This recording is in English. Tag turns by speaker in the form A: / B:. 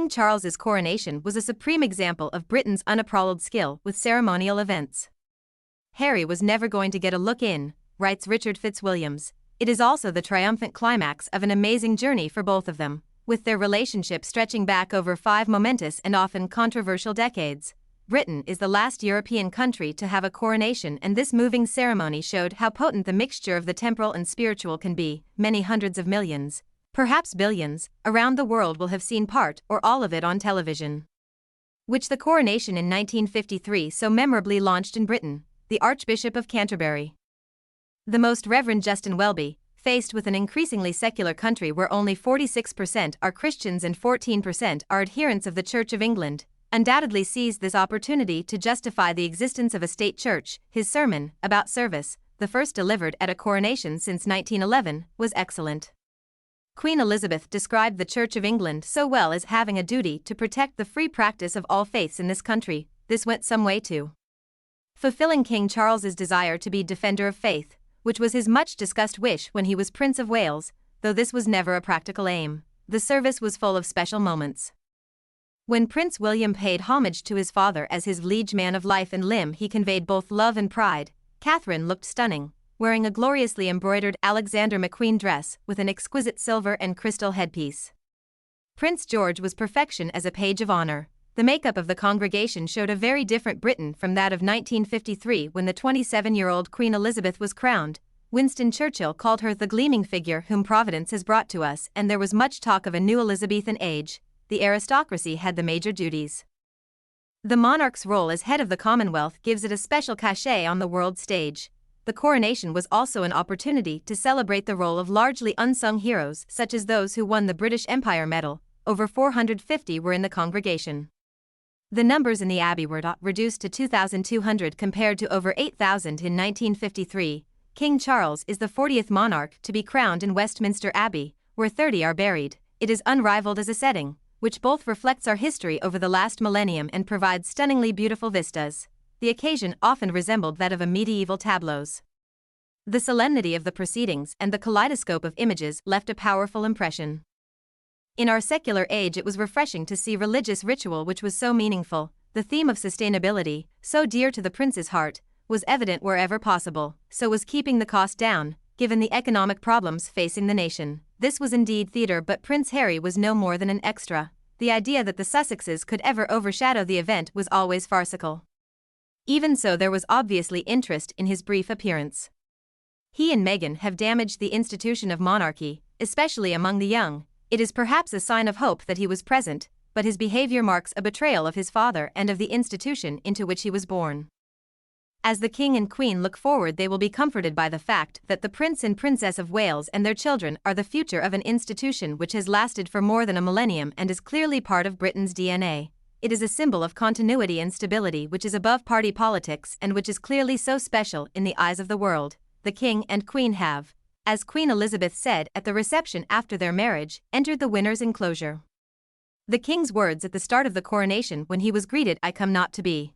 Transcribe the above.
A: King Charles's coronation was a supreme example of Britain's unapralleled skill with ceremonial events. Harry was never going to get a look in, writes Richard Fitzwilliams. It is also the triumphant climax of an amazing journey for both of them, with their relationship stretching back over 5 momentous and often controversial decades. Britain is the last European country to have a coronation, and this moving ceremony showed how potent the mixture of the temporal and spiritual can be. Many hundreds of millions, perhaps billions, around the world will have seen part or all of it on television. Which the coronation in 1953 so memorably launched in Britain, the Archbishop of Canterbury. The Most Reverend Justin Welby, faced with an increasingly secular country where only 46% are Christians and 14% are adherents of the Church of England, undoubtedly seized this opportunity to justify the existence of a state church. His sermon, about service, the first delivered at a coronation since 1911, was excellent. Queen Elizabeth described the Church of England so well as having a duty to protect the free practice of all faiths in this country. This went some way to fulfilling King Charles's desire to be defender of faith, which was his much-discussed wish when he was Prince of Wales, though this was never a practical aim. The service was full of special moments. When Prince William paid homage to his father as his liege man of life and limb, he conveyed both love and pride. Catherine looked stunning, wearing a gloriously embroidered Alexander McQueen dress with an exquisite silver and crystal headpiece. Prince George was perfection as a page of honor. The makeup of the congregation showed a very different Britain from that of 1953 when the 27-year-old Queen Elizabeth was crowned. Winston Churchill called her the gleaming figure whom Providence has brought to us, and there was much talk of a new Elizabethan age. The aristocracy had the major duties. The monarch's role as head of the Commonwealth gives it a special cachet on the world stage. The coronation was also an opportunity to celebrate the role of largely unsung heroes such as those who won the British Empire Medal. Over 450 were in the congregation. The numbers in the abbey were reduced to 2,200 compared to over 8,000 in 1953. King Charles is the 40th monarch to be crowned in Westminster Abbey, where 30 are buried. It is unrivaled as a setting, which both reflects our history over the last millennium and provides stunningly beautiful vistas. The occasion often resembled that of a medieval tableau. The solemnity of the proceedings and the kaleidoscope of images left a powerful impression. In our secular age, it was refreshing to see religious ritual which was so meaningful. The theme of sustainability, so dear to the prince's heart, was evident wherever possible. So was keeping the cost down, given the economic problems facing the nation. This was indeed theater, but Prince Harry was no more than an extra. The idea that the Sussexes could ever overshadow the event was always farcical. Even so, there was obviously interest in his brief appearance. He and Meghan have damaged the institution of monarchy, especially among the young. It is perhaps a sign of hope that he was present, but his behavior marks a betrayal of his father and of the institution into which he was born. As the King and Queen look forward, they will be comforted by the fact that the Prince and Princess of Wales and their children are the future of an institution which has lasted for more than a millennium and is clearly part of Britain's DNA. It is a symbol of continuity and stability which is above party politics and which is clearly so special in the eyes of the world. The King and Queen have, as Queen Elizabeth said at the reception after their marriage, entered the winner's enclosure. The King's words at the start of the coronation when he was greeted, "I come not to be